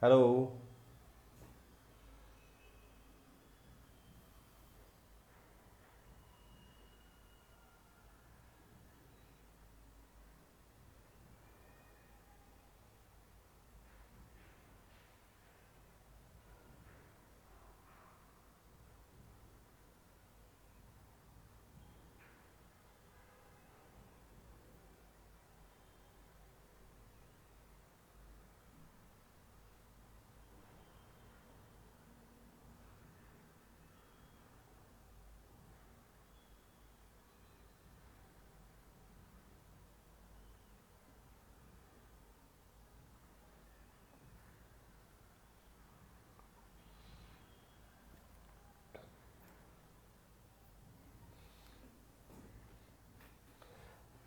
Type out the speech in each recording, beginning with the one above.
Hello.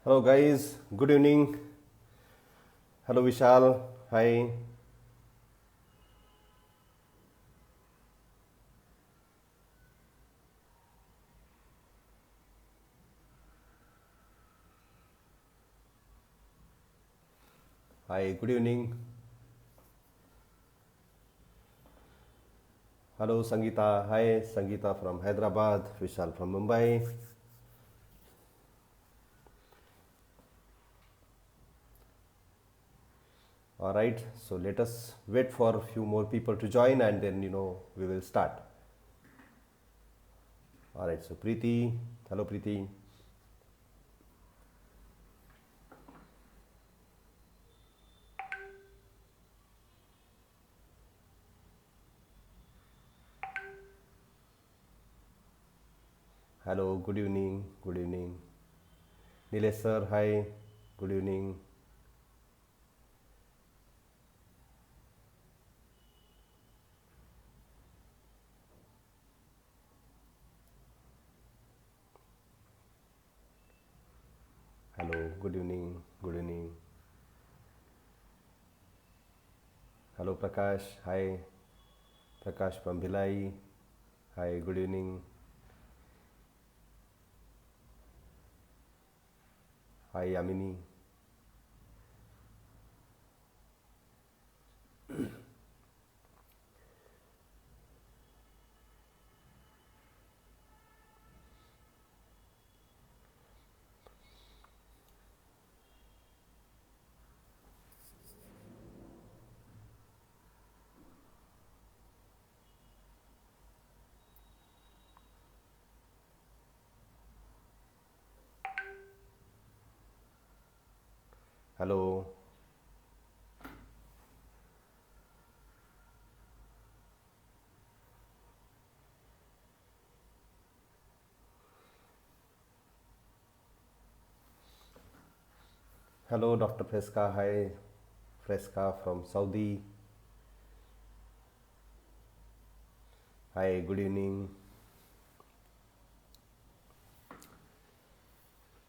Hello, guys. Good evening. Hello, Vishal. Hi. Hi. Good evening. Hello, Sangeeta. Hi, Sangeeta from Hyderabad. Vishal from Mumbai. All right. So let us wait for a few more people to join, and then we will start. All right. So Preeti. Hello, Preeti. Hello. Good evening. Good evening. Nilesh sir. Hi. Good evening. Hello. Good evening. Good evening. Hello, Prakash. Hi. Prakash from Bhilai. Hi. Good evening. Hi, Yamini. Hello. Hello, Dr. Fresca. Hi, Fresca from Saudi. Hi, good evening.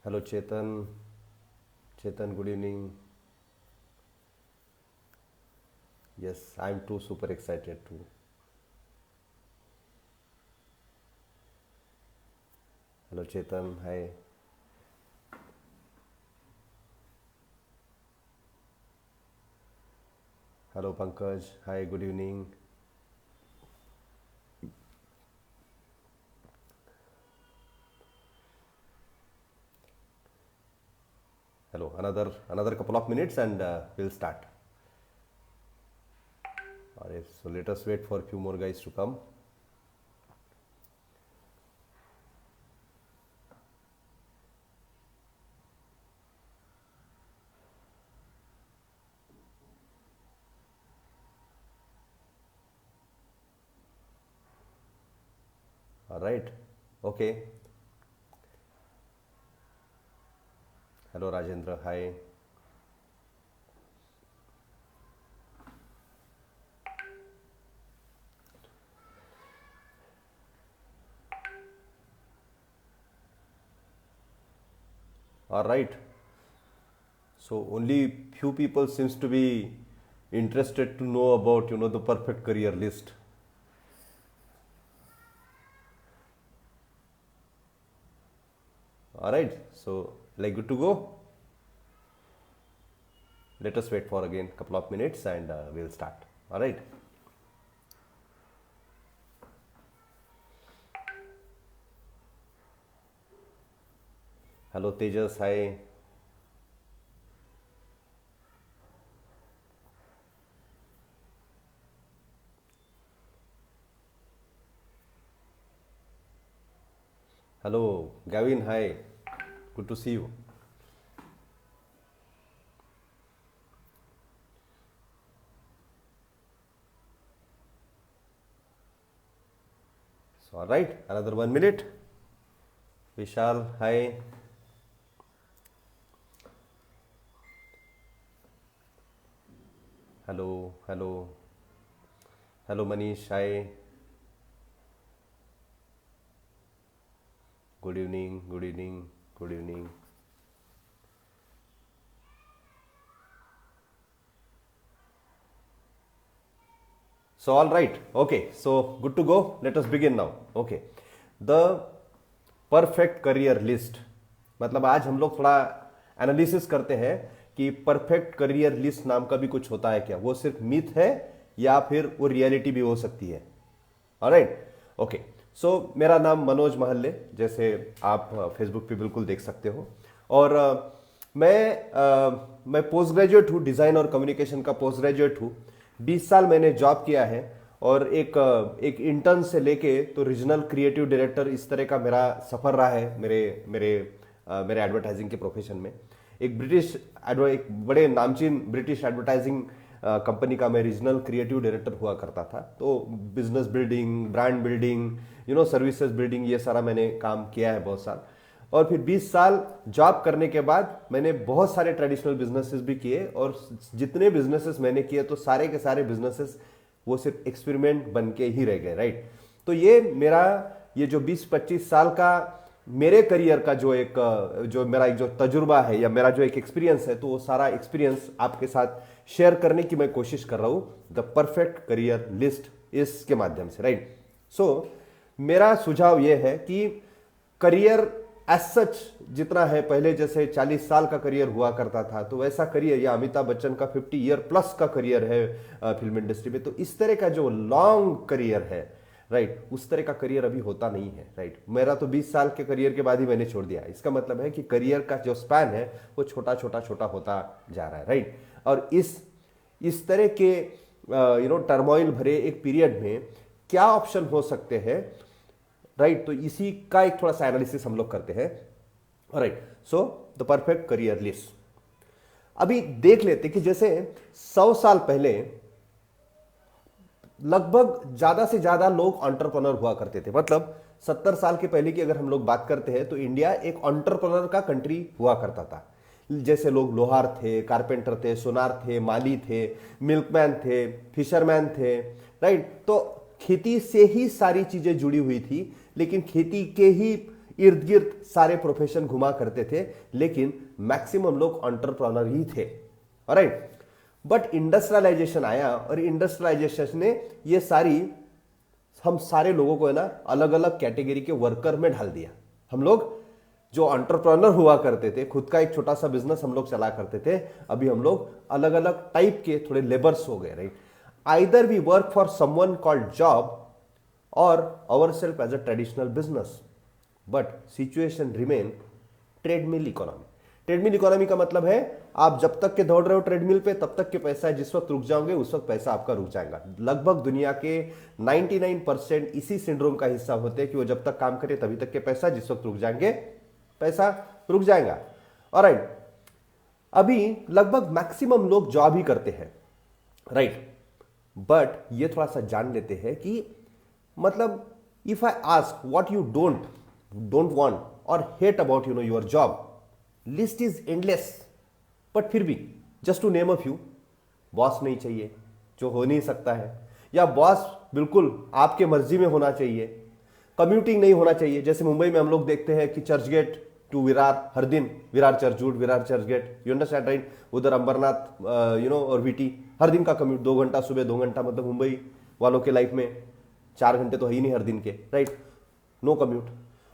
Hello, Chetan. Chetan, good evening. Yes, I'm too super excited too. Hello, Chetan. Hi. Hello, Pankaj. Hi, good evening. Hello, another couple of minutes and we'll start. All right, so let us wait for a few more guys to come. All right. Okay. Hello, Rajendra. Hi. All right. So only few people seems to be interested to know about the perfect career list. All right. So like good to go. Let us wait for again couple of minutes and we'll start. Alright. Hello Tejas, hi. Hello Gavin, hi. Good to see you. So, all right, another 1 minute. Vishal, hi. Hello, hello. Hello Manish, hi. Good evening, good evening, good evening. So all right, okay, so good to go. Let us begin now. Okay, the perfect career list. मतलब आज हम लोग थोड़ा analysis करते हैं कि perfect career list नाम का भी कुछ होता है क्या, वो सिर्फ मिथ है या फिर वो रियलिटी भी हो सकती है. Alright, okay. सो मेरा नाम मनोज महल्ले, जैसे आप फेसबुक पे बिल्कुल देख सकते हो. और मैं पोस्ट ग्रेजुएट हूँ, डिज़ाइन और कम्युनिकेशन का पोस्ट ग्रेजुएट हूँ. 20 साल मैंने जॉब किया है और एक इंटर्न से लेके तो रीजनल क्रिएटिव डायरेक्टर, इस तरह का मेरा सफ़र रहा है मेरे मेरे मेरे एडवर्टाइजिंग के प्रोफेशन में. एक बड़े नामचीन ब्रिटिश एडवर्टाइजिंग कंपनी का मैं रीजनल क्रिएटिव डायरेक्टर हुआ करता था. तो business building, brand building, services building, ये सारा मैंने काम किया है बहुत साल. और फिर 20 साल जॉब करने के बाद मैंने बहुत सारे ट्रेडिशनल बिजनेसेस भी किए. और जितने बिजनेसेस मैंने किए तो सारे के सारे बिजनेसेस वो सिर्फ एक्सपेरिमेंट बन के ही रह गए. राइट. तो ये जो 20-25 साल का मेरे करियर का जो मेरा एक जो तजुर्बा है या मेरा जो एक एक्सपीरियंस है, तो वो सारा एक्सपीरियंस आपके साथ शेयर करने की मैं कोशिश कर रहा हूं द परफेक्ट करियर लिस्ट इसके माध्यम से. राइट. सो मेरा सुझाव ये है कि करियर एज सच जितना है, पहले जैसे 40 साल का करियर हुआ करता था, तो वैसा करियर, या अमिताभ बच्चन का 50 ईयर प्लस का करियर है फिल्म इंडस्ट्री में, तो इस तरह का जो लॉन्ग करियर है, राइट, उस तरह का करियर अभी होता नहीं है. राइट. मेरा तो 20 साल के करियर के बाद ही मैंने छोड़ दिया. इसका मतलब है कि करियर का जो स्पैन है वो छोटा छोटा छोटा होता जा रहा है. राइट. और इस तरह के टर्मोइल भरे एक पीरियड में क्या ऑप्शन हो सकते हैं. राइट. तो इसी का एक थोड़ा सा एनालिसिस हम लोग करते हैं. Right. So the perfect career list. अभी देख लेते कि जैसे 100 साल पहले लगभग ज्यादा से ज्यादा लोग एंटरप्रेन्योर हुआ करते थे. मतलब 70 साल के पहले की अगर हम लोग बात करते हैं तो इंडिया एक एंटरप्रेन्योर का कंट्री हुआ करता था. जैसे लोग लोहार थे, कारपेंटर थे, सोनार थे, माली थे, मिल्कमैन थे, फिशरमैन थे. राइट. तो खेती से ही सारी चीजें जुड़ी हुई थी, लेकिन खेती के ही इर्द गिर्द सारे प्रोफेशन घुमा करते थे, लेकिन मैक्सिमम लोग एंटरप्रेन्योर ही थे. राइट. बट इंडस्ट्रियलाइजेशन आया और इंडस्ट्रियलाइजेशन ने हम सारे लोगों को है ना अलग अलग कैटेगरी के वर्कर में ढाल दिया. हम लोग जो एंटरप्रेन्योर हुआ करते थे, खुद का एक छोटा सा बिजनेस हम लोग चला करते थे, अभी हम लोग अलग अलग टाइप के थोड़े लेबर्स हो गए. Right. Either we work for someone called job or ourselves as a traditional business, but situation remain treadmill economy. Treadmill economy का मतलब है आप जब तक के दौड़ रहे हो ट्रेडमिल पे तब तक के पैसा है, जिस वक्त रुक जाओगे उस वक्त पैसा आपका रुक जाएगा. लगभग दुनिया के 99% इसी सिंड्रोम का हिस्सा होते हैं कि वो जब तक काम करे तभी तक के पैसा, जिस वक्त रुक जाएंगे पैसा रुक जाएगा. ऑलराइट. अभी लगभग मैक्सिमम लोग जॉब ही करते हैं. राइट. बट ये थोड़ा सा जान लेते हैं कि मतलब if I ask what you don't want और hate about your job, list is endless. But फिर भी just to name a few, boss नहीं चाहिए जो हो नहीं सकता है, या बॉस बिल्कुल आपके मर्जी में होना चाहिए, कम्यूटिंग नहीं होना चाहिए. जैसे मुंबई में हम लोग देखते हैं कि चर्चगेट टू विरार हर दिन, Virar Churchgate, Virar Churchgate, you understand. Right. उधर अंबरनाथ और वीटी, हर दिन का कम्यूट 2 घंटा सुबह, 2 घंटा. मतलब मुंबई वालों के लाइफ में 4 घंटे तो है ही नहीं हर दिन के. Right. No commute,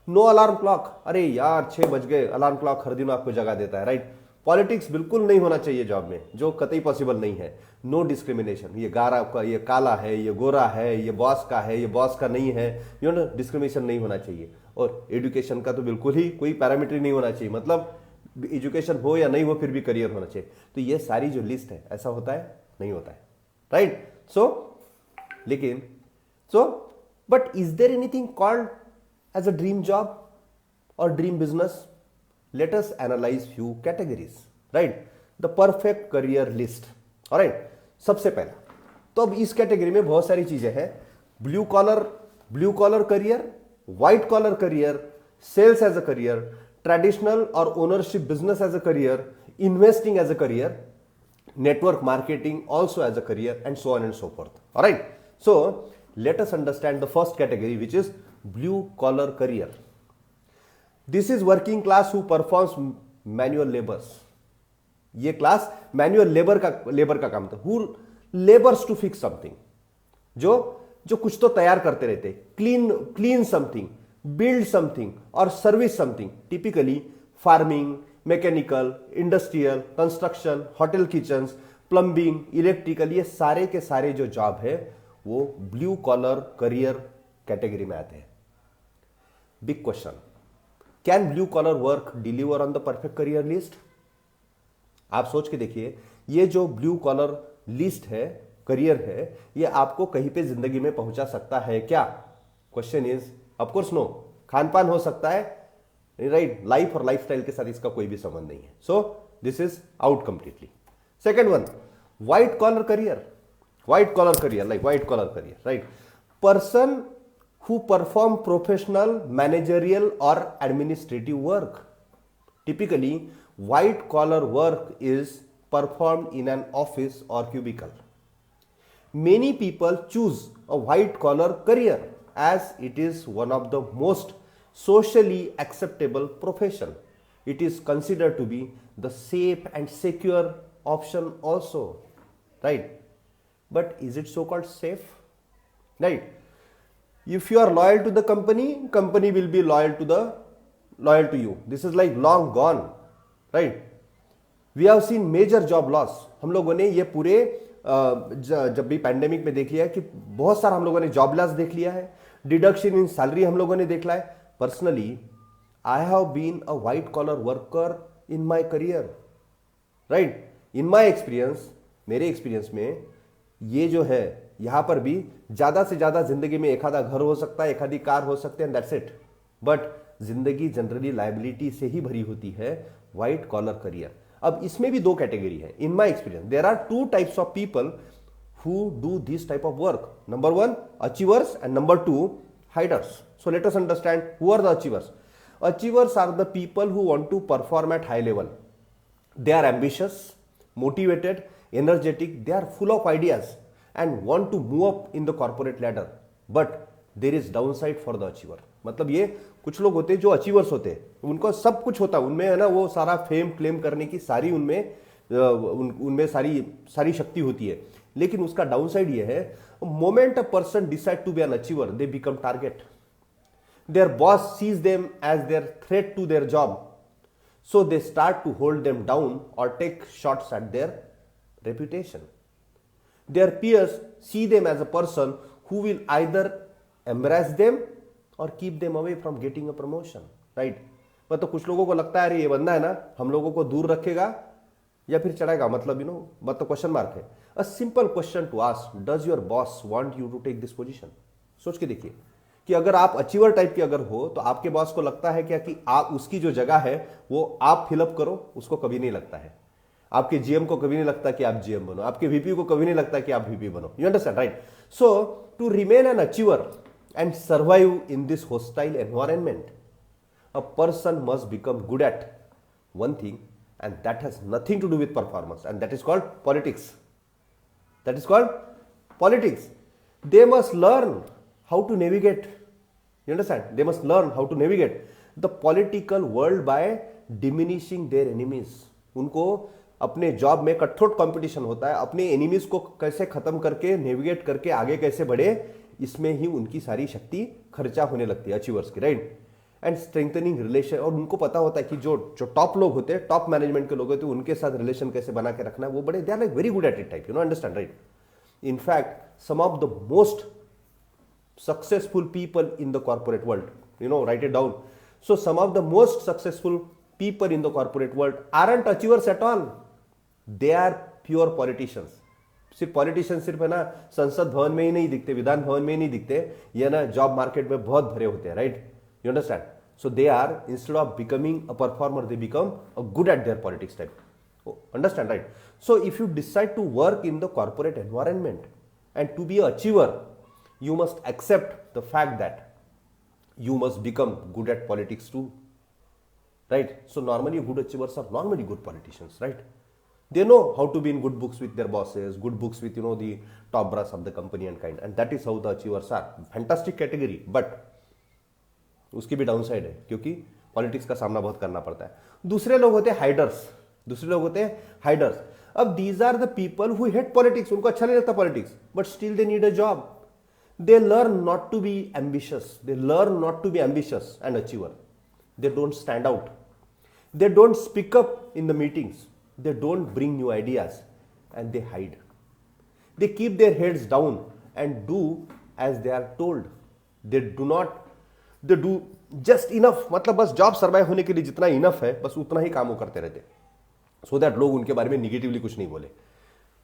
no alarm clock. अरे यार 6 बज गए, अलार्म क्लॉक हर दिन आपको जगा देता है. राइट. पॉलिटिक्स बिल्कुल नहीं होना चाहिए जॉब में, जो कतई पॉसिबल नहीं है। नो डिस्क्रिमिनेशन, ये गारा का, ये काला है, ये गोरा है, ये बॉस का है, ये बॉस का नहीं है, डिस्क्रिमिनेशन नहीं होना चाहिए। और एजुकेशन का तो बिल्कुल ही कोई पैरामीटर नहीं होना चाहिए, मतलब एजुकेशन हो या नहीं हो फिर भी करियर होना चाहिए। तो ये सारी जो लिस्ट है, ऐसा होता है? नहीं होता है, राइट? लेकिन but is there anything called as a dream job or dream business? Let us analyze few categories, right? The perfect career list, alright? सबसे पहला तो अब इस कैटेगरी में बहुत सारी चीजें हैं। Blue collar career, white collar career, sales as a career, traditional और ownership business as a career, investing as a career, network marketing also as a career, and so on and so forth. All right, so let us understand the first category, which is blue collar career. This is working class who performs manual labors. ये class manual labour का काम था। Who labors to fix something, जो कुछ तो तैयार करते रहते, क्लीन समथिंग, बिल्ड समथिंग और service something. Typically farming, mechanical, industrial, construction, hotel kitchens, plumbing, electrical, ये सारे के सारे जो जॉब है वो ब्लू कॉलर करियर कैटेगरी में आते हैं। Big question, can blue collar work deliver on the perfect career list? आप सोच के देखिए, ये जो ब्लू कॉलर लिस्ट है, करियर है, ये आपको कहीं पे जिंदगी में पहुंचा सकता है क्या? Question is of course no. खान पान हो सकता है, राइट? लाइफ और लाइफस्टाइल के साथ इसका कोई भी संबंध नहीं है। So this is out completely. Second one, white collar career, right? Person who perform professional, managerial or administrative work. Typically, white collar work is performed in an office or cubicle. Many people choose a white collar career as it is one of the most socially acceptable profession. It is considered to be the safe and secure option also, right? But is it so called safe, right? If you are loyal to the company will be loyal to you. This is like long gone, right? We have seen major job loss. हम लोगों ने ये पूरे जब भी pandemic में देख लिया है कि बहुत सारा हम लोगों ने जॉब लॉस देख लिया है, डिडक्शन इन सैलरी हम लोगों ने देख लिया है। Personally I have been a white collar worker in my career, right? In my experience, मेरे एक्सपीरियंस में ये जो है, यहां पर भी ज्यादा से ज्यादा जिंदगी में एक आधा घर हो सकता है, एक आधी कार हो सकते हैं, दैट्स इट। बट जिंदगी जनरली लायबिलिटी से ही भरी होती है व्हाइट कॉलर करियर। अब इसमें भी दो कैटेगरी है। In my experience there are two types of people who do this type of work. Number one, achievers, and number two, hiders. So let us understand who are the achievers. Achievers are the people who want to perform at high level. They are ambitious, motivated, energetic, they are full of ideas and want to move up in the corporate ladder. But there is downside for the achiever. मतलब ये कुछ लोग होते हैं जो achievers होते हैं, उनको सब कुछ होता है, उनमें है ना वो सारा फेम क्लेम करने की सारी उनमें सारी शक्ति होती है, लेकिन उसका डाउनसाइड ये है, moment a person decide to be an achiever they become target. Their boss sees them as their threat to their job, so they start to hold them down or take shots at their reputation. Their peers see them as a person who will either embrace them or keep them away from getting a promotion, right? मतलब कुछ लोगों को लगता है अरे ये बंदा है ना हम लोगों को दूर रखेगा या फिर चढ़ाएगा, मतलब मतलब क्वेश्चन मार्क है. A simple question to ask, does your boss want you to take this position? सोच के देखिए कि अगर आप अचीवर टाइप के अगर हो तो आपके बॉस को लगता है क्या कि आप उसकी जो जगह है वो आप फिलअप करो, उसको कभी नहीं लगता है. आपके जीएम को कभी नहीं लगता कि आप जीएम बनो, आपके वीपी को कभी नहीं लगता कि आप वीपी बनो. You understand, right? So to remain an achiever and survive in this hostile environment, a person must become good at one thing, and that has nothing to do with performance, and that is called politics. That is called politics. They must learn how to navigate. You understand? They must learn how to navigate the political world by diminishing their enemies. उनको अपने job में कठोर competition होता है, अपने enemies को कैसे खत्म करके नेविगेट करके आगे कैसे बढ़े, इसमें ही उनकी सारी शक्ति खर्चा होने लगती है अचीवर्स की, राइट? एंड स्ट्रेंथनिंग रिलेशन, और उनको पता होता है कि जो जो टॉप लोग होते हैं, टॉप मैनेजमेंट के लोग होते हैं, उनके साथ रिलेशन कैसे बना के रखना है, वो बड़े they are like very good at it type, understand right. In fact some of the most successful people in the corporate world, write it down. So some of the most successful people in the corporate world aren't achievers at all. They are pure politicians. सिर्फ politicians सिर्फ है ना संसद भवन में ही नहीं दिखते, विधान भवन में ही नहीं दिखते, ये ना जॉब मार्केट में बहुत भरे होते हैं, right. You understand. So they are, instead of becoming a performer, they become a good at their politics type. Understand right. So if you decide to work in the corporate environment and to be a achiever, you must accept the fact that you must become good at politics too, right? So normally good achievers are normally good politicians, right? They know how to be in good books with their bosses, good books with the top brass of the company and kind, and that is how the achievers are. Fantastic category, but उसकी भी down side है, क्योंकि politics का सामना बहुत करना पड़ता है. दूसरे लोग होते हैं हाइडर्स, अब these are the people who hate politics, उनको अच्छा नहीं लगता politics, but still they need a job. They learn not to be ambitious. They learn not to be ambitious and achiever. They don't stand out. They don't speak up in the meetings. They don't bring new ideas, and they hide. They keep their heads down and do as they are told. They do just enough. मतलब बस job survive होने के लिए जितना enough है, बस उतना ही काम वो करते रहते, सो दैट लोग उनके बारे में निगेटिवली कुछ नहीं बोले.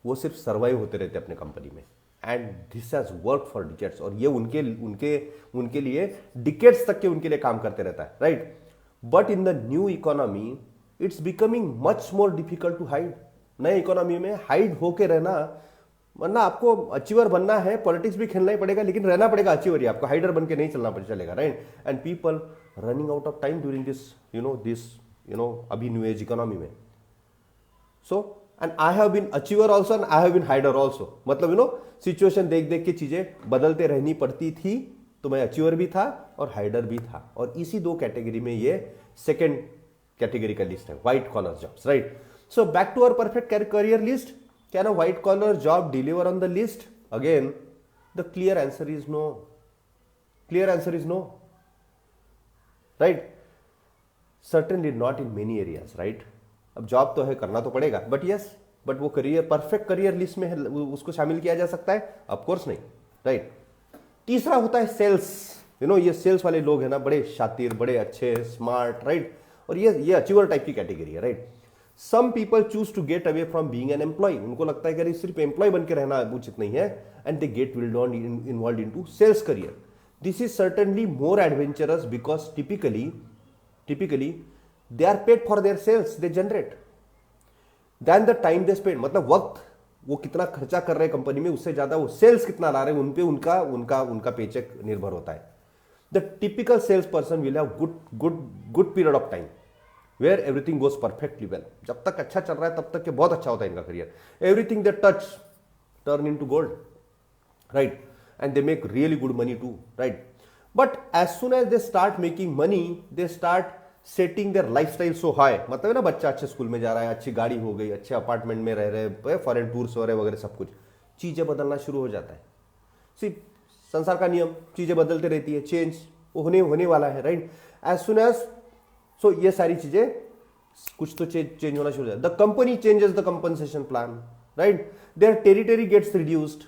वो सिर्फ सर्वाइव होते रहते अपने कंपनी में. And this has work for decades, और ये उनके लिए डिकेड्स तक के उनके लिए काम करते रहता है, right. But in the new economy it's becoming much more difficult to hide. नए इकोनॉमी में हाइड होके रहना, वरना आपको अचीवर बनना है, पॉलिटिक्स भी खेलना ही पड़ेगा, लेकिन रहना पड़ेगा अचीवर ही, आपको हाइडर बन के नहीं चलेगा, right. And people running out of time during this अभी न्यू एज इकोनॉमी में. सो and I have been achiever also and I have been hider also. मतलब सिचुएशन देख देख के चीजें बदलते रहनी पड़ती थी, तो मैं अचीवर भी था और हाइडर भी था, और इसी दो कैटेगरी में ये सेकेंड कैटेगरी का लिस्ट है, white collar jobs, right. So back to our perfect career list. Can a white collar job deliver on the list? Again the clear answer is no. Right. Certainly not in many areas, right. अब job तो है, करना तो पड़ेगा, but वो perfect career list में है, उसको शामिल किया जा सकता है? ऑफ कोर्स नहीं, राइट. तीसरा होता है सेल्स. ये सेल्स वाले लोग हैं ना, बड़े शातिर, बड़े अच्छे, स्मार्ट, राइट. और ये अचीवर टाइप की कैटेगरी है, right. Some people choose to get away from being an employ. उनको लगता है कि सिर्फ एम्प्लॉय बन के रहना उचित नहीं है, and they get involve into sales career. This is certainly more adventurous because typically they are paid for their sales they generate than the time they spend. मतलब वक्त वो कितना खर्चा कर रहे हैं कंपनी में, उससे ज्यादा वो सेल्स कितना ला रहे हैं, उनपे उनका पेचेक निर्भर होता है. The typical sales person will have good period of time where everything goes perfectly well. जब तक अच्छा चल रहा है तब तक के बहुत अच्छा होता है इनका career. Everything they touch turn into gold, right. And they make really good money too, right. But as soon as they start making money, they start setting their lifestyle so high. मतलब ना, बच्चा अच्छे school में जा रहा है, अच्छी गाड़ी हो गई, अच्छे अपार्टमेंट में रह रहे, फॉरेन टूर्स हो रहे वगैरह, सब कुछ चीजें बदलना शुरू हो जाता है. सिर्फ संसार का नियम, चीजें बदलते रहती है, चेंज होने वाला है, राइट. एज सुन एज सो ये सारी चीजें कुछ तो चेंज होना शुरू हो जाता है. The company changes the compensation plan, right. Their territory gets reduced,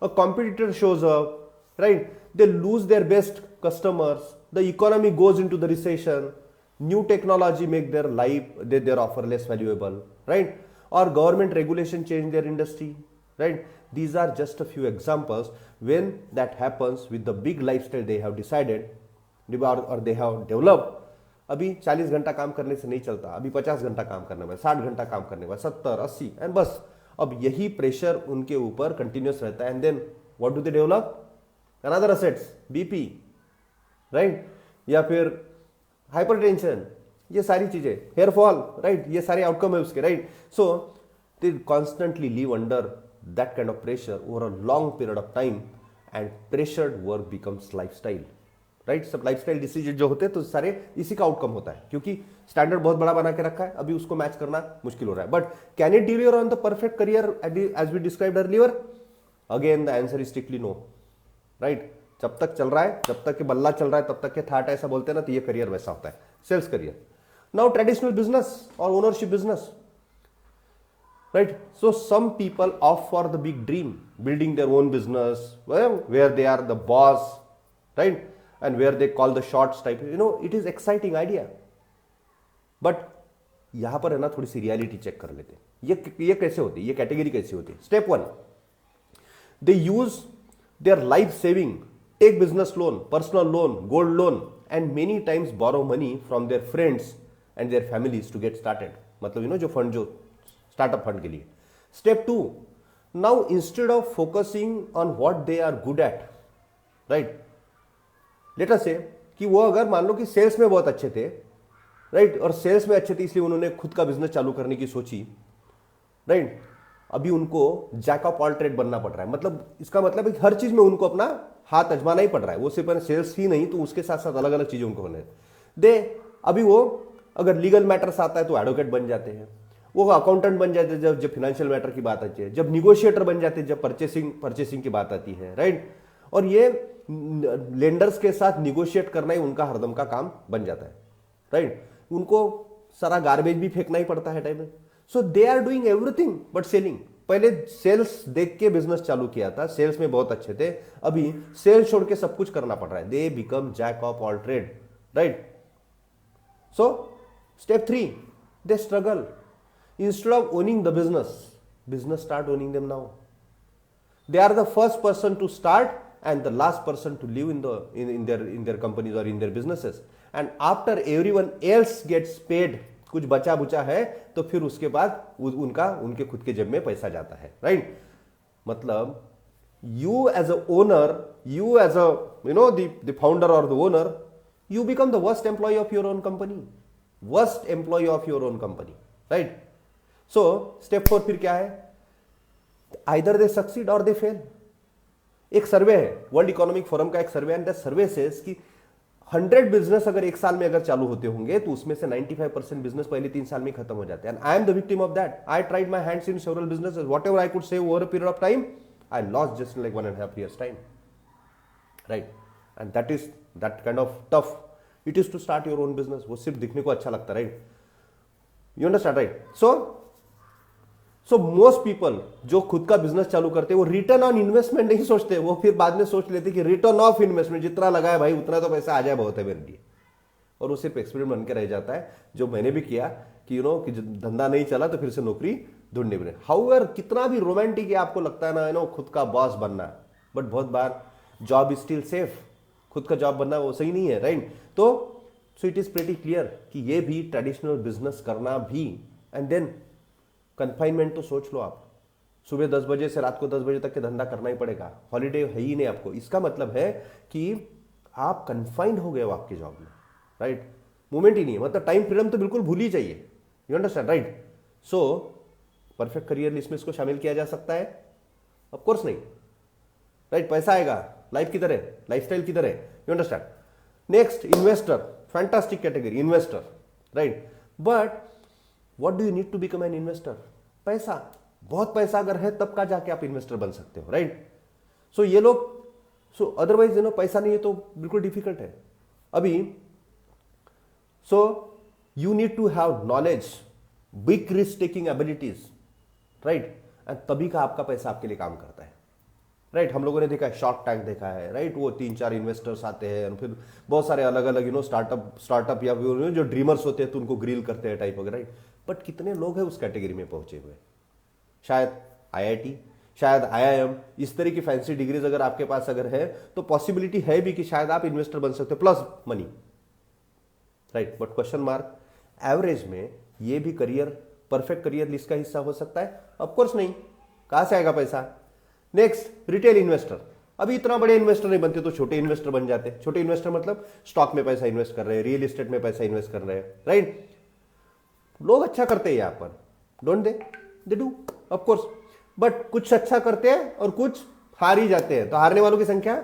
a competitor shows up, right. They lose their best customers, the economy goes into the recession, new technology make their offer less valuable, right. Or government regulation change their industry, right. These are just a few examples when that happens with the big lifestyle they have decided or they have developed. अभी 40 घंटा काम करने से नहीं चलता, अभी 50 घंटा काम करने में, 60 घंटा काम करने में, 70, 80, एंड बस अब यही प्रेशर उनके ऊपर कंटिन्यूस रहता है. And then what do they develop? Another assets, BP, right, या फिर हाइपरटेंशन, ये सारी चीजें, हेयर फॉल, राइट. ये सारे आउटकम है उसके, right. So they constantly live under that kind of pressure over a long period of time, and pressured work becomes lifestyle, right. सब लाइफस्टाइल डिसीजन जो होते हैं तो सारे इसी का आउटकम होता है, क्योंकि स्टैंडर्ड बहुत बड़ा बना के रखा है, अभी उसको मैच करना मुश्किल हो रहा है. But can it deliver on the perfect career as we described earlier? Again the answer is strictly no, right. जब तक चल रहा है, जब तक कि बल्ला चल रहा है तब तक के थाट, ऐसा बोलते हैं ना, तो ये करियर वैसा होता है, sales career. Now traditional business और ownership business, right? So some people opt for the big dream, building their own business, well, where they are the boss, right? And where they call the shots type, it is exciting idea. But यहां पर है ना, थोड़ी सी reality check कर लेते हैं. ये कैसे होती है, ये कैटेगरी कैसी होती है. Step 1, they use their life saving, take business loan, personal loan, gold loan, and many times borrow money from their friends and their families to get started. मतलब जो फंड, जो स्टार्टअप फंड के लिए. Step 2, now instead of focusing on what they are good at, right, let us say कि वो अगर मान लो कि सेल्स में बहुत अच्छे थे, राइट, और सेल्स में अच्छे थे इसलिए उन्होंने खुद का बिजनेस चालू करने की सोची, राइट. अभी उनको जैक ऑफ ऑल ट्रेड बनना पड़ रहा है. मतलब इसका मतलब है कि हर चीज में उनको अपना हाथ आजमाना ही पड़ रहा है. वो सिर्फ सेल्स ही नहीं, तो उसके साथ साथ अलग अलग चीजें उनको होने दे. अभी वो अगर लीगल मैटर्स आता है तो एडवोकेट बन जाते हैं, वो अकाउंटेंट बन जाते हैं जब फाइनेंशियल मैटर की बात आती है, जब निगोशिएटर बन जाते हैं जब परचेसिंग की बात आती है, राइट. और ये लेंडर्स के साथ निगोशिएट करना ही उनका हरदम का काम बन जाता है, राइट. उनको सारा गार्बेज भी फेंकना ही पड़ता है टाइम में. So they are doing everything but selling. पहले सेल्स देख के बिजनेस चालू किया था, सेल्स में बहुत अच्छे थे, अभी सेल्स छोड़ के सब कुछ करना पड़ रहा है. They become jack of all trade, right. So step 3, they struggle. Instead of owning the business start owning them now. They are the first person to start and the last person to live in their companies or in their businesses. And after everyone else gets paid, कुछ बचा बुचा है तो फिर उसके बाद उनके खुद के जेब में पैसा जाता है, राइट. मतलब you as a owner, you as a the founder or the owner, you become the worst employee of your own company, right. So step 4 फिर क्या है, either they succeed or they fail. एक सर्वे है, world economic forum का एक सर्वे, and that survey says कि 100 business अगर एक साल में अगर चालू होते होंगे तो उसमें से 95% बिजनेस पहले 3 साल में खत्म हो जाते हैं. And I am the victim of that. I tried my hands in several businesses, whatever I could save over a period of time, I lost just like 1.5 years time, right. And that is that kind of tough it is to start your own business. वो सिर्फ दिखने को अच्छा लगता है, right. You understand, right. So most people जो खुद का बिजनेस चालू करते हैं वो रिटर्न ऑन इन्वेस्टमेंट नहीं सोचते, वो फिर बाद में सोच लेते कि रिटर्न ऑफ इन्वेस्टमेंट, जितना लगाया भाई उतना तो पैसा आ जाए, बहुत है मेरे लिए. और वो सिर्फ एक्सपीरियंस बन के रह जाता है, जो मैंने भी किया कि कि धंधा नहीं चला तो फिर से नौकरी ढूंढनी पड़े. हाउएवर कितना भी रोमांटिक है आपको लगता है ना खुद का बॉस बनना, बट बहुत बार जॉब इज स्टिल सेफ. खुद का जॉब बनना वो सही नहीं है, राइट. तो so it is pretty clear कि ये भी ट्रेडिशनल बिजनेस करना भी. एंड देन कन्फाइनमेंट तो सोच लो आप, सुबह 10 बजे से रात को 10 बजे तक के धंधा करना ही पड़ेगा, हॉलीडे है ही नहीं आपको. इसका मतलब है कि आप कन्फाइंड हो गए हो आपकी जॉब में, राइट. मूवमेंट ही नहीं है, मतलब टाइम फ्रीडम तो बिल्कुल भूल ही चाहिए. You understand, right. So perfect career list में इसको शामिल किया जा सकता है? ऑफ कोर्स नहीं, राइट. पैसा आएगा लाइफ की तरह, लाइफस्टाइल की तरह. You understand. Next, investor. Fantastic category, investor, right. But what do you need to become an investor? पैसा. बहुत पैसा अगर है तब का जाके आप इन्वेस्टर बन सकते हो, राइट. सो ये लोग, सो अदरवाइज पैसा नहीं है तो बिल्कुल डिफिकल्ट है अभी. So you need to have knowledge, big risk taking abilities, right. And तभी का आपका पैसा आपके लिए काम करता है, राइट. हम लोगों ने देखा है, शार्क टैंक देखा है, राइट. वो 3-4 इन्वेस्टर्स आते हैं और फिर बहुत सारे अलग अलग स्टार्टअप या जो ड्रीमर्स होते हैं तो उनको ग्रिल करते हैं टाइप वगैरह, राइट. बट कितने लोग हैं उस कैटेगरी में पहुंचे हुए? शायद आईआईटी, शायद आईआईएम, इस तरह की फैंसी डिग्रीज अगर आपके पास अगर है तो पॉसिबिलिटी है भी कि शायद आप इन्वेस्टर बन सकते हो, plus money, right. But question mark, average में ये भी करियर, परफेक्ट करियर लिस्ट का हिस्सा हो सकता है? ऑफकोर्स नहीं. कहां से आएगा पैसा? Next, retail investor. अभी इतना बड़े इन्वेस्टर नहीं बनते तो छोटे इन्वेस्टर बन जाते. छोटे इन्वेस्टर मतलब स्टॉक में पैसा इन्वेस्ट कर रहे हैं, रियल एस्टेट में पैसा इन्वेस्ट कर रहे हैं, राइट. लोग अच्छा करते हैं यहां पर, don't they do, of course. But कुछ अच्छा करते हैं और कुछ हार ही जाते हैं, तो हारने वालों की संख्या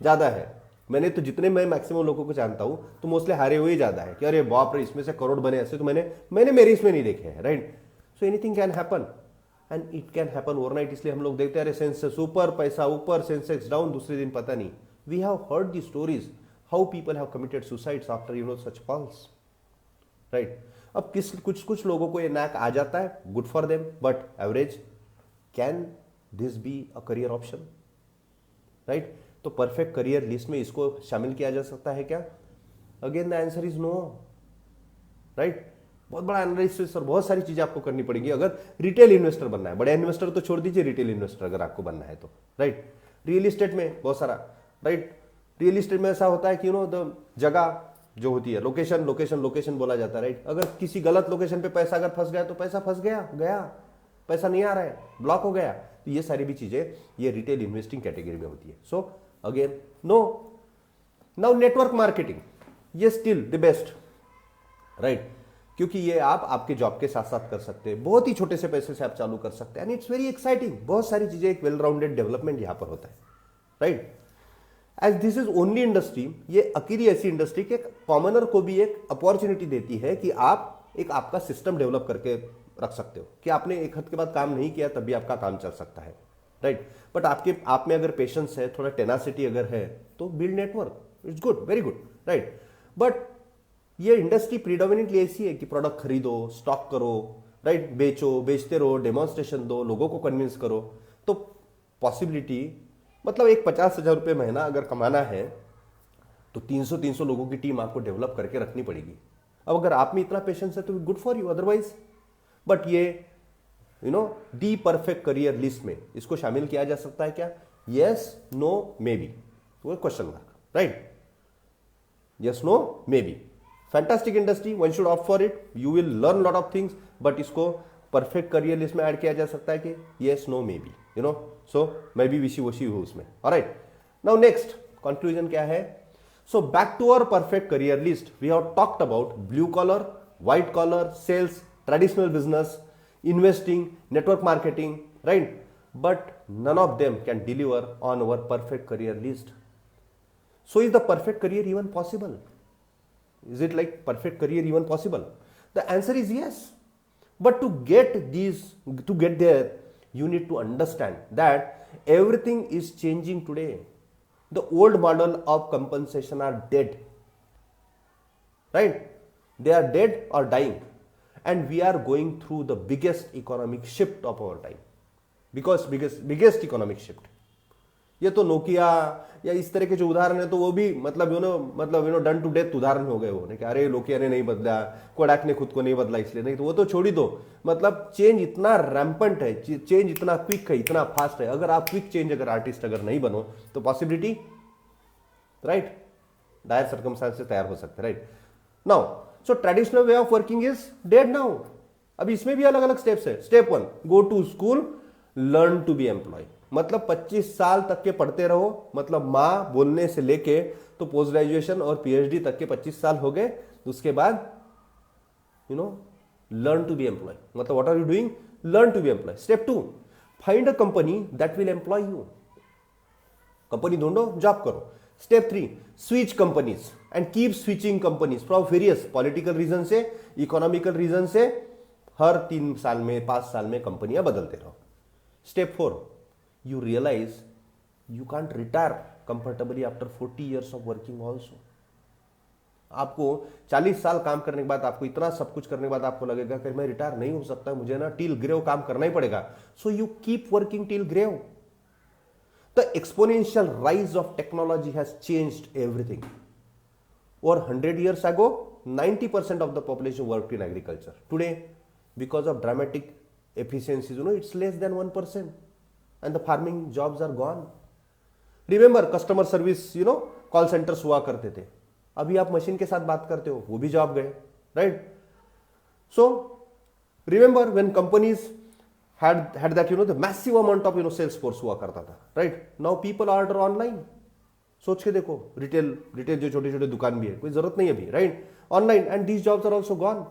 ज्यादा है. मैंने तो जितने मैं मैक्सिमम लोगों को जानता हूं तो मोस्टली हारे हुए ही ज्यादा है कि अरे बाप रे इसमें से करोड़ बने, ऐसे तो मैंने मेरे इसमें नहीं देखे हैं, right. So anything can happen and it can happen overnight. इसलिए हम लोग देखते हैं अरे सेंसेक्स ऊपर, पैसा ऊपर, सेंसेक्स डाउन, दूसरे दिन पता नहीं We have heard the stories how people have committed suicides after such calls, right? अब कुछ कुछ लोगों को ये नैक आ जाता है, good for them, but average, can this be a career option, right? तो परफेक्ट करियर लिस्ट में इसको शामिल किया जा सकता है क्या? Again the answer is no, right? बहुत बड़ा एनालिसिस और बहुत सारी चीजें आपको करनी पड़ेगी अगर रिटेल इन्वेस्टर बनना है। बड़े इन्वेस्टर तो छोड़ दीजिए, रिटेल इन्वेस्टर अगर आपको बनना है तो, राइट? रियल इस्टेट में बहुत सारा, राइट? रियल इस्टेट में ऐसा होता है कि द जगह जो होती है, लोकेशन लोकेशन लोकेशन बोला जाता है, राइट? अगर किसी गलत लोकेशन पे पैसा अगर फंस गया तो पैसा फंस गया, पैसा नहीं आ रहा है, ब्लॉक हो गया। तो ये सारी भी चीजें ये रिटेल इन्वेस्टिंग कैटेगरी में होती है। So again no. Now network marketing, ये स्टिल द बेस्ट, राइट? क्योंकि ये आप आपके जॉब के साथ साथ कर सकते हैं, बहुत ही छोटे से पैसे से आप चालू कर सकते हैं, एंड इट्स वेरी एक्साइटिंग। बहुत सारी चीजें, एक वेल राउंडेड डेवलपमेंट यहां पर होता है, right? As this is only industry, ये अकेली ऐसी इंडस्ट्री के कॉमनर को भी एक अपॉर्चुनिटी देती है कि आप एक आपका सिस्टम डेवलप करके रख सकते हो कि आपने एक हफ्ते के बाद काम नहीं किया तब भी आपका काम चल सकता है, राइट? बट आप में अगर पेशेंस है, थोड़ा टेनासिटी अगर है, तो build network, it's good, very good, right? But ये इंडस्ट्री प्रीडोमिनेंटली ऐसी है कि प्रोडक्ट खरीदो, स्टॉक करो, राइट? बेचते रहो, डेमोन्स्ट्रेशन दो, लोगों को कन्विंस करो। तो पॉसिबिलिटी, मतलब एक 50,000 रुपये महीना अगर कमाना है तो 300 लोगों की टीम आपको डेवलप करके रखनी पड़ेगी। अब अगर आप में इतना पेशेंस है तो good for you, otherwise. But ये दी परफेक्ट करियर लिस्ट में इसको शामिल किया जा सकता है क्या? यस, नो, मे बी, तो question mark, right? Yes, no, maybe. Fantastic industry, one should opt for it, you will learn lot of things, but इसको परफेक्ट करियर लिस्ट में ऐड किया जा सकता है कि yes, no, maybe, so मैं भी विशी वशी हूं उसमें। ऑलराइट, नाउ नेक्स्ट कंक्लूजन क्या है? So back to our perfect career list, we have talked about blue collar, white collar, sales, traditional business, investing, network marketing, right? But none of them can deliver on our perfect career list. So is the perfect career even possible? Is it like perfect career even possible? The answer is yes. But to get there, you need to understand that everything is changing today. The old model of compensation are dead, right? They are dead or dying. And we are going through the biggest economic shift of our time. Because biggest economic shift. ये तो Nokia या इस तरह के जो उदाहरण है तो वो भी मतलब डन टू डेथ उदाहरण हो गए वो, कि अरे नोकिया ने नहीं बदला, कोडाक ने खुद को नहीं बदला इसलिए नहीं, तो वो तो छोड़ ही दो। मतलब चेंज इतना रैम्पेंट है, चेंज इतना क्विक है, इतना फास्ट है। अगर आप क्विक चेंज अगर आर्टिस्ट अगर नहीं बनो तो पॉसिबिलिटी, राइट, डायर सर्कमस्टेंसेस तैयार हो सकते हैं, right? Now so traditional way of working is dead now. अब इसमें भी अलग अलग स्टेप्स है। Step 1, go to school, learn to be employ. मतलब 25 साल तक के पढ़ते रहो, मतलब मां बोलने से लेके तो पोस्ट ग्रेजुएशन और पीएचडी तक के 25 साल हो गए। उसके बाद लर्न टू बी एम्प्लॉय, मतलब what are you doing? Learn to be employ. Step 2, find a company that will employ you. Company ढूंढो, जॉब करो। Step 3, switch companies and keep switching companies from various political reason से, economical reason से। हर 3 साल में 5 साल में कंपनियां बदलते रहो। Step 4, you realize you can't retire comfortably after 40 years of working also. आपको 40 साल काम करने के बाद, आपको इतना सब कुछ करने के बाद आपको लगेगा कि मैं रिटायर नहीं हो सकता, मुझे ना टिल ग्रेव काम करना ही पड़ेगा। So you keep working till grave. The exponential rise of technology has changed everything. और 100 years ago 90% of the population worked in agriculture. Today, because of dramatic efficiencies, it's less than 1%. And the farming jobs are gone. Remember, customer service, call centers हुआ करते थे। अभी आप machine के साथ बात करते हो, वो भी जॉब गए, right? So remember when companies had that the massive amount of sales force हुआ करता था, right? Now people order online. सोच के देखो, रिटेल जो छोटे छोटे दुकान भी है, कोई जरूरत नहीं अभी, right? Online, and these jobs are also gone.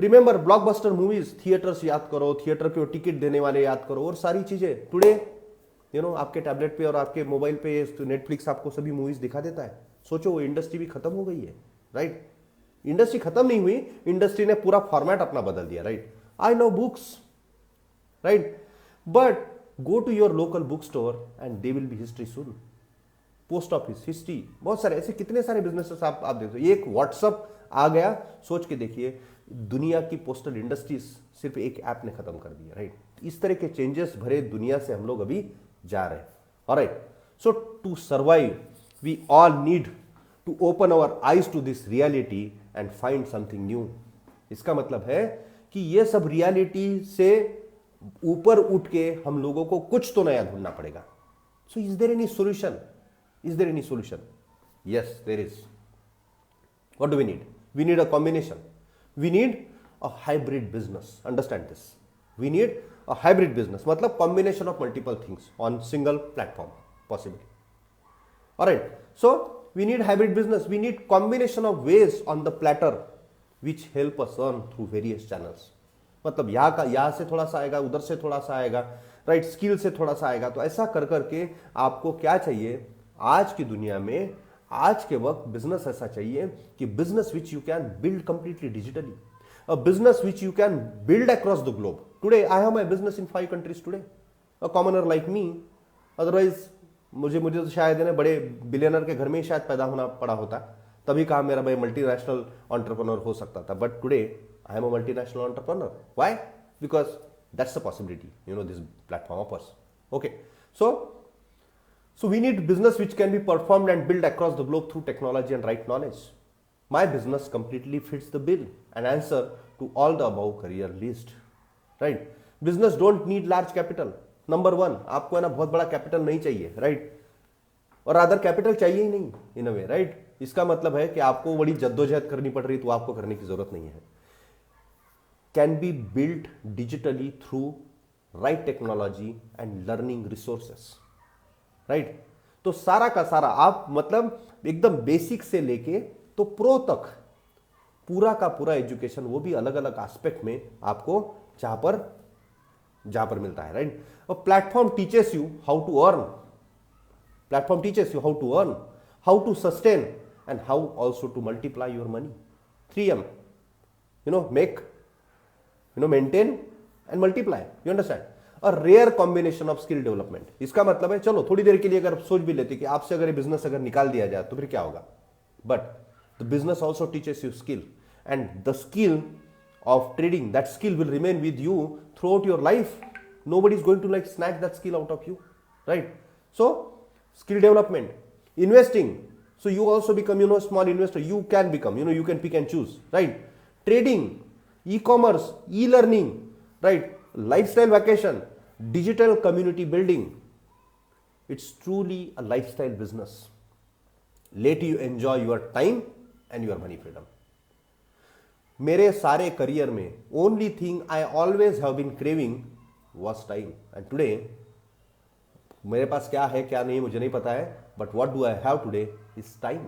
Remember blockbuster movies, theatres याद करो, थिएटर पे टिकट देने वाले याद करो, और सारी चीजें टुडे आपके टैबलेट पे और आपके मोबाइल पे नेटफ्लिक्स आपको सभी मूवीज दिखा देता है। सोचो, वो इंडस्ट्री भी खत्म हो गई है, राइट? इंडस्ट्री खत्म नहीं हुई, इंडस्ट्री ने पूरा फॉर्मेट अपना बदल दिया, right? I know books, right? But go to your local book store and they will be history soon. Post office, history, बहुत सारे ऐसे कितने सारे बिजनेसेस आप देखते हो। एक व्हाट्सअप आ गया, सोच के देखिए दुनिया की पोस्टल इंडस्ट्रीज सिर्फ एक ऐप ने खत्म कर दिया, राइट। इस तरह के चेंजेस भरे दुनिया से हम लोग अभी जा रहे हैं, alright. So to survive we all need to open our eyes to this reality and find something new. इसका मतलब है कि ये सब रियलिटी से ऊपर उठ के हम लोगों को कुछ तो नया ढूंढना पड़ेगा। So is there any solution? Is there any solution? Yes, there is. What do we need? We need a combination. We need a hybrid business. Understand this. We need a hybrid business. मतलब combination of multiple things on single platform possibly. Alright. So we need hybrid business. We need combination of ways on the platter which help us earn through various channels. मतलब यहाँ से थोड़ा सा आएगा, उधर से थोड़ा सा आएगा, राइट, स्किल से थोड़ा सा आएगा। तो ऐसा कर करके आपको क्या चाहिए आज की दुनिया में, आज के वक्त बिजनेस ऐसा चाहिए कि business which you can build completely digitally, a business which you can build across the globe. Today I have my business in 5 countries today, a commoner like me. Otherwise मुझे तो शायद है बड़े बिलियनर के घर में ही शायद पैदा होना पड़ा होता, तभी कहा मेरा भाई मल्टीनेशनल एंटरप्रेन्योर हो सकता था। But today I am a multinational entrepreneur. Why? Because that's the possibility this platform offers. Okay, So we need business which can be performed and built across the globe through technology and right knowledge. My business completely fits the bill and answer to all the above career list. Right? Business don't need large capital. Number one, आपको है ना बहुत बड़ा capital नहीं चाहिए, right, और other capital चाहिए ही नहीं इन अ वे, राइट। इसका मतलब है कि आपको बड़ी जद्दोजहद करनी पड़ रही तो आपको करने की जरूरत नहीं है। Can be build digitally through right technology and learning resources, right. तो सारा का सारा आप मतलब एकदम बेसिक से लेके तो प्रो तक पूरा का पूरा एजुकेशन, वो भी अलग अलग एस्पेक्ट में आपको जहां पर मिलता है, राइट। और platform teaches you how to earn, platform teaches you how to earn, how to sustain and how also to multiply your money. 3M, make, maintain and multiply. You understand? A rare combination of skill development. इसका मतलब है चलो थोड़ी देर के लिए अगर सोच भी लेते कि आपसे अगर बिजनेस अगर निकाल दिया जाए तो फिर क्या होगा, but the business also teaches you skill and the skill of trading, that skill will remain with you throughout your life. Nobody is going to like snatch that skill out of you, right? So skill development, investing, so you also become small investor. You can become, you can pick and choose, right? Trading, e-commerce, e-learning, right? Lifestyle vacation, digital community building. It's truly a lifestyle business. Let you enjoy your time and your money freedom. मेरे सारे career में only thing I always have been craving was time, and today मेरे पास क्या है क्या नहीं मुझे नहीं पता है, but what do I have today is time,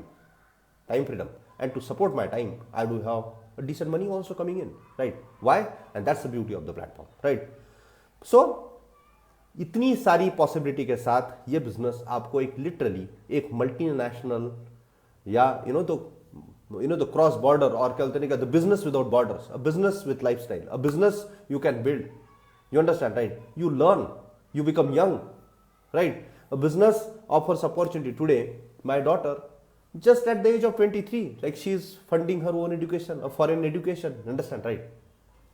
time freedom, and to support my time I do have a decent money also coming in, right? Why? And that's the beauty of the platform, right? So इतनी सारी possibility के साथ ये business आपको एक literally एक multinational या the cross border or the business without borders, a business with lifestyle, a business you can build. You understand, right? You learn, you become young, right? A business offers opportunity. Today my daughter just at the age of 23, like she is funding her own education, a foreign education, understand, right?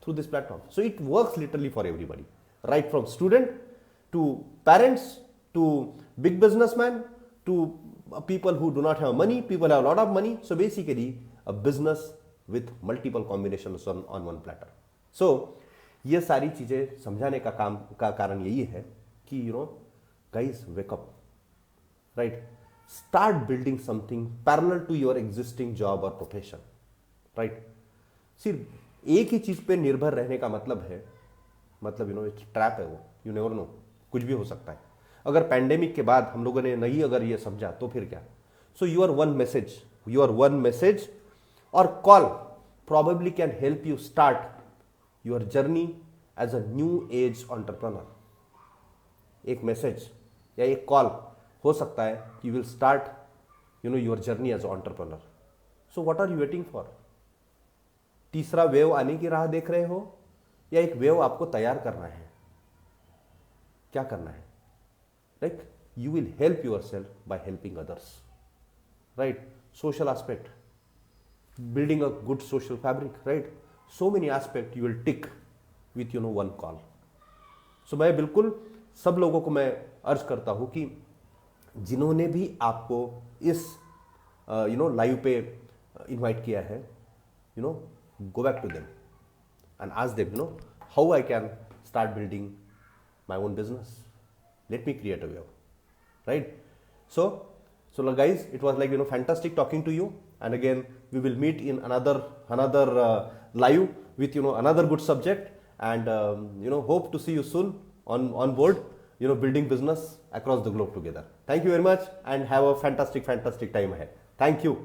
Through this platform. So it works literally for everybody, right from student to parents to big businessman to people who do not have money, people have a lot of money. So basically a business with multiple combinations on one platter. So ये सारी चीजें समझाने का कारण यही है कि guys wake up, right? Start building something parallel to your existing job or profession, right? सिर्फ एक ही चीज पे निर्भर रहने का मतलब ट्रैप है वो, you never know, कुछ भी हो सकता है। अगर पैंडेमिक के बाद हम लोगों ने नहीं अगर ये समझा तो फिर क्या? सो योर वन मैसेज और call probably can help you start your journey as a new age entrepreneur. एक मैसेज या एक कॉल हो सकता है you will start your journey as an entrepreneur. So what are you waiting for? तीसरा wave आने की राह देख रहे हो या एक वेव आपको तैयार करना है? क्या करना है? Like you will help yourself by helping others, right? Social aspect, building a good social fabric, right? So many aspect you will tick with one call. So मैं बिल्कुल सब लोगों को मैं अर्ज करता हूं कि जिन्होंने भी आपको इस लाइव पे इनवाइट किया है, go back to them and ask them, how I can start building my own business. Let me create a way, right? So guys, it was like fantastic talking to you, and again we will meet in another live with another good subject, and hope to see you soon on board, building business across the globe together. Thank you very much, and have a fantastic time ahead. Thank you.